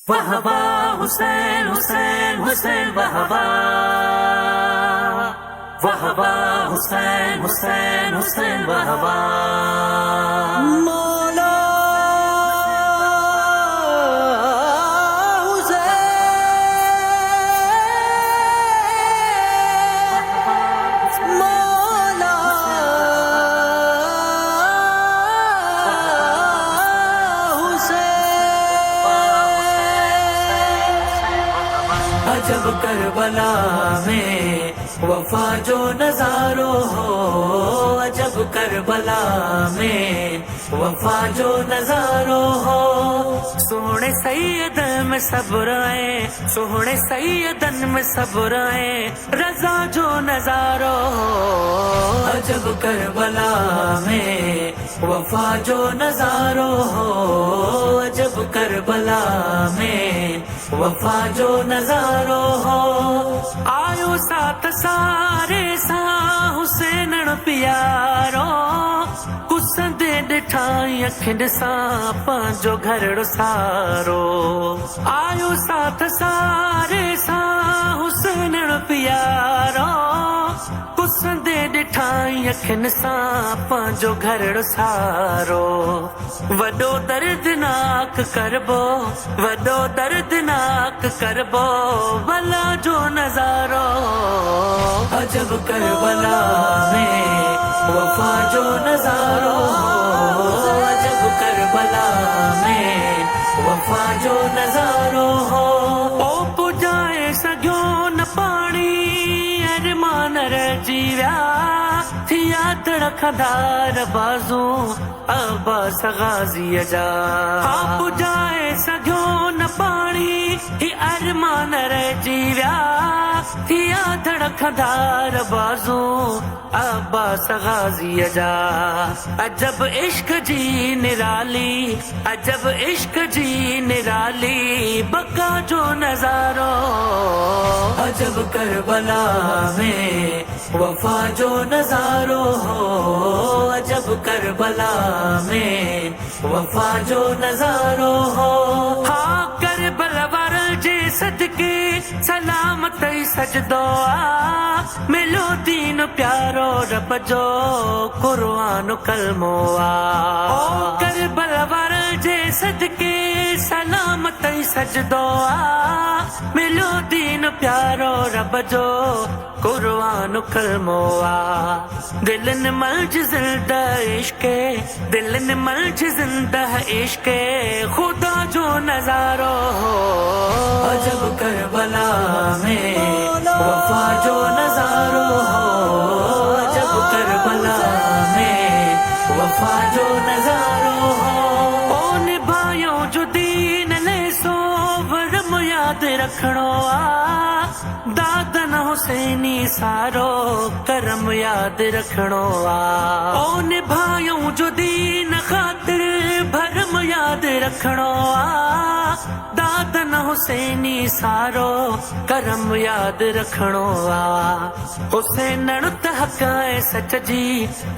वाह वाह हुसैन हुसैन हुसैन वाह वाह वाह वाह हुसैन हुसैन हुसैन वाह वाह मौला हुसैन मौला हुसैन अजब करबला में वफा जो नजारो हो, अजब करबला में वफा जो नजारो हो। सोहने सैयदन में सब्र आए, सोहने सैयदन में सब्र आए, रजा जो नजारो हो। अजब करबला में वफा जो नजारो हो, अजब करबला में वफा जो नजारो हो। आयो साथ सारे सा हुसैन प्यारो, कुसंदे डिठाई अखिन सा पांजो घरड़ो सारो। आयो साथ सारे सा हुसैन प्यारो, कुसंदे डिठाई अखिन सा पांजो घरड़ो सारो। वडो दर्दनाक करबो, वडो दर्दनाक करबो भला जो नजारो। अजब करबला में वफा जो नजारो हो, अजब करबला में वफा जो नजारो हो। ओ पुजाए सजो न पानी अरमान रजीव्या, थिया तड़खदार बाजू अब्बास गाजी जा। हाँ पुजाए सजो न पानी ही अरमान रजीव्या, थिया तड़खदार बाजू अब्बास गाजी जा। अजब इश्क जी निराली, अजब इश्क जी निराली बका जो नजारो। अजब करबला में वफा जो नजारो हो, अजब करबला में वफा जो नजारो हो। हाँ करबला वारल जे सदके सलामत सजदो आ, मिलो दीन प्यारो रब जो कुरान कलमो आ। ओ करबला वारल जे सदके सलामत सजदो आ, मिलो दीन प्यारो रब जो कुरान कलमो आ। दिलन मलज जिंदा इश्के, दिलन मलज जिंदा इश्के खुदा जो नजारो हो। अजब करबला में वफा जो नजारो हो, अजब करबला में वफा जो नजारो हो। ओ निभायो जो दीन ले सो वरम याद रखणो आ, दादन हुसैनी सारो करम याद रखणो आ। ओ निभायो जो दीन खातिर भरम याद रखणो आ, दादन हुसैनी सारो करम याद रखणो आ। हुसैन त हकाए सच जी,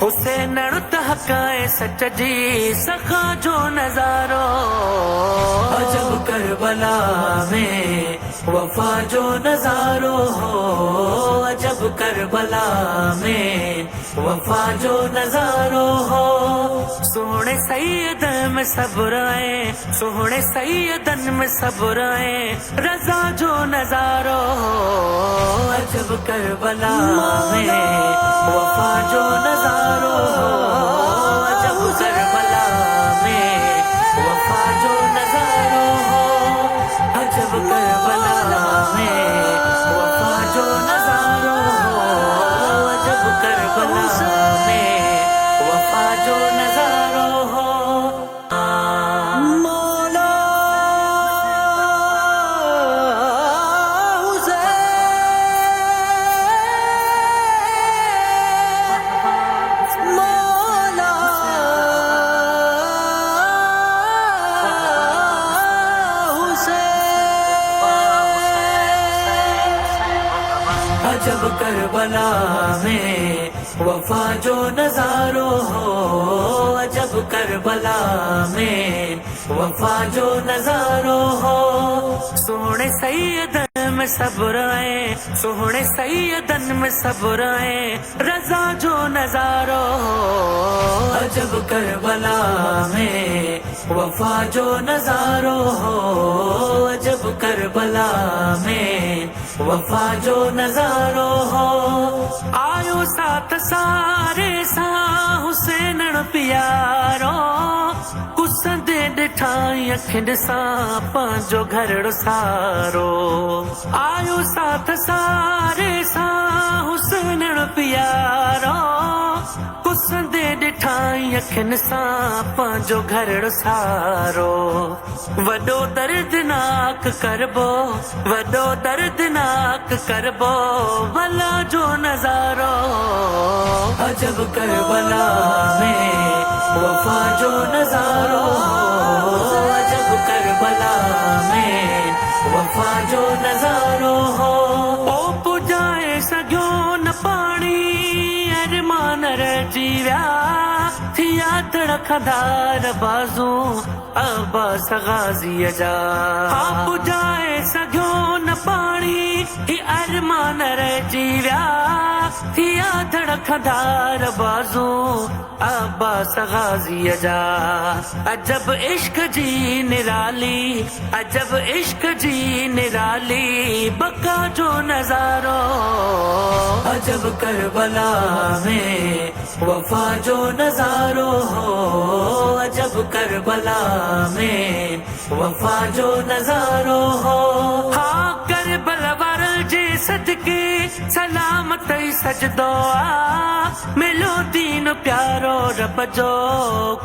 हुसैन त हकाए सच जी सखा जो नजारो। अजब करबला में वफा जो नजारो हो, अजब करबला में वफा जो नजारो हो। सोहने सैयदन में सब्र आए, सोहने सैयदन में सब्र आए, रजा जो नजारो हो। अजब करबला में वफा जो नजारो हो, अजब करबला में वफा जो नजारो हो। अजब करबला में वफा जो नजारो हो, अजब करबला में वफा जो नजारो हो। मौला हुसैन मौला अजब करबला में वफा जो नजारो हो, अजब करबला में वफा जो नजारो हो। सोहणे सैयदन में सब्र है, सोहणे सैयदन में सब्र है, रजा जो नजारो हो। अजब करबला में वफा जो नजारो हो, अजब करबला में वफा जो नजारो हो। आयो साथ सारे सा हुसैन प्यारो, कुसंदे डिठाई अखिंड सा पांजो घरड़ो सारो। आयो साथ सारे सा हुसैन प्यारो, कुसंदे डिठाई अखिन सा पांजो घरड़ो सारो। वडो दर्दनाक करबो, वडो दर्दनाक करबो भला जो नजारो। अजब करबला में वफा जो नजारो हो, अजब करबला में वफा जो नजारो हो। ओ पुजाए सघो न पानी अरमान रजीव्या, थिया तड़खदार बाजू अब्बास गाज़ी जा। हाँ पुजाए सघो न पानी ही अरमान रजीव्या, थिया तड़खदार बाजू अब्बास गाज़ी जा। अजब इश्क जी निराली, अजब इश्क जी निराली बका जो नजारो। अजब करबला में वफा जो नजारो हो, अजब करबला में वफा जो नजारो हो। हाँ करबला वारल जे सदके सलामत सजदो आ, मिलो दीन प्यारो रब जो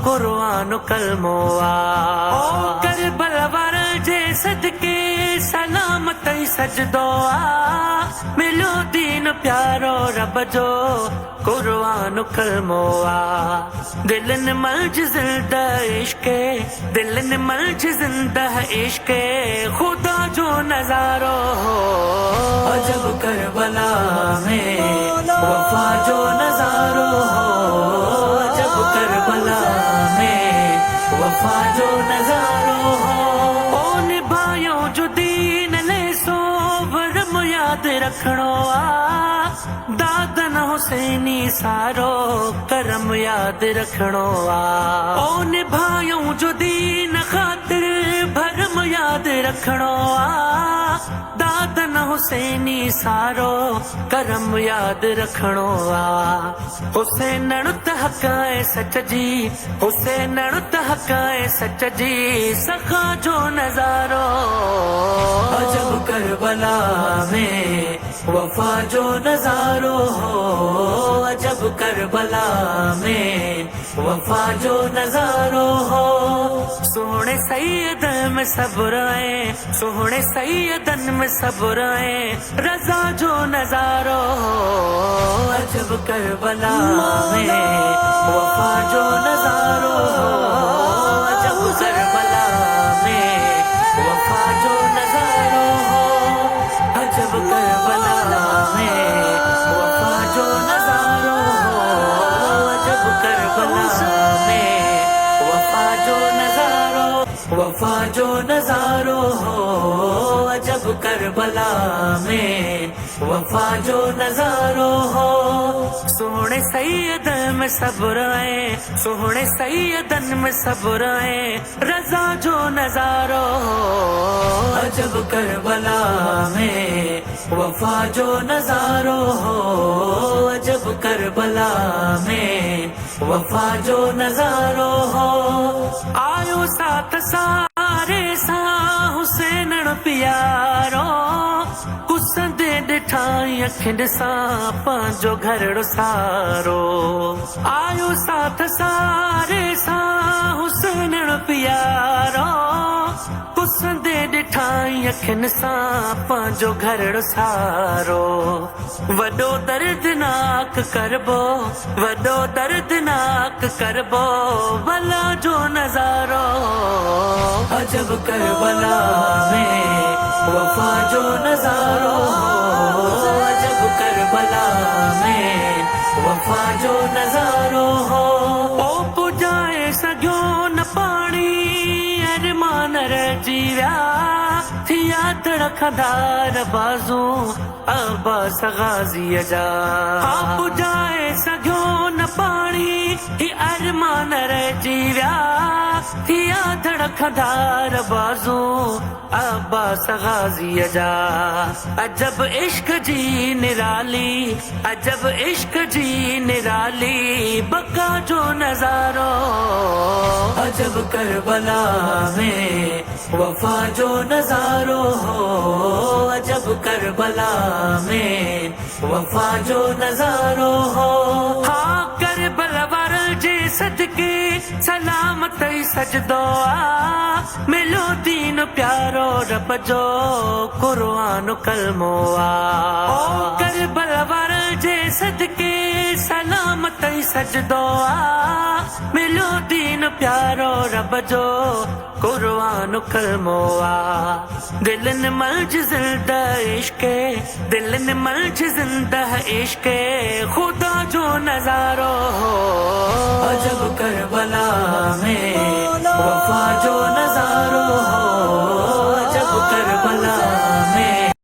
कुरान कलमो आ। ओ करबला वारल जे सदके सलामत सजदो आ, मिलो दीन प्यारो रब जो कुरान कलमो आ। दिलन मलज जिंदा इश्के, दिलन मलज जिंदा इश्के खुदा जो नजारो हो। अजब करबला में वफा जो नजारो हो, अजब करबला में वफा जो नजारो हो। ओ निभायो जो दीन ले सो वरम याद रखणो आ, दादन हुसैनी सारो करम याद रखणो आ। ओ निभायो जो दीन खातिर भरम याद रखणो आ, दादन हुसैनी सारो करम याद रखणो आ। हुसैन त हकाए सच जी, हुसैन त हकाए सच जी सखा जो नजारो। अजब करबला में वफा जो नजारो हो, अजब करबला में वफा जो नजारो हो। सोहणे सैयदन में सब्र है, सोहणे सैयदन में सब्र है, रजा जो नजारो हो। अजब करबला में वफा जो नजारो हो, अजब करबला में वफा जो नजारो हो। अजब करबला में वफा जो नजारो हो, अजब करबला में वफा जो नजारो, वफा जो नजारो हो। अजब करबला में वफा जो नजारो हो। सोहणे सैयदन में सब्र है, सोहणे सैयदन में सब्र है, रजा जो नजारो हो। अजब करबला में वफा जो नजारो हो, अजब करबला में वफा जो नजारो हो। आयो साथ सारे सा हुसैन प्यारो, कुसंदे डिठाई अखिंड सा पांजो घरड़ो सारो। आयो साथ सारे सा हुसैन प्यारो, कुसंदे डिठाई अखिन सा पांजो घरड़ो सारो। वडो दर्दनाक करबो, वडो दर्दनाक करबो भला जो नजारो। अजब करबला में वफा जो नजारो हो, अजब करबला में वफा जो नजारो हो ओ पुजाए सघियो न पाणी अरमान रहिजी विया थिया तड़खदार बाज़ू अब्बास गाज़ीअ जा पुजाए सघियो न पाणी ही अरमान रहिजी विया थिया तड़खदार बाज़ू अब्बास गाज़ीअ जा अजब इश्क जी निराली अजब इश्क जी निराली बका जो नजारो अजब करबला में वफा जो नजारो हो अजब करबला में वफा जो नजारो हो हाँ करबला वारल जे सदके सलामत सजदो आ मिलो दीन प्यारो रब जो कुरान कलमो आ करबला वारल जे सदके सलामत सजदो आ मिलो दीन प्यारो रब जो कुरान कलमो आ दिलन मलज जिंदा इश्के दिलन मलज जिंदा इश्के खुदा जो नजारो हो अजब करबला में वफा जो नजारो हो अजब करबला में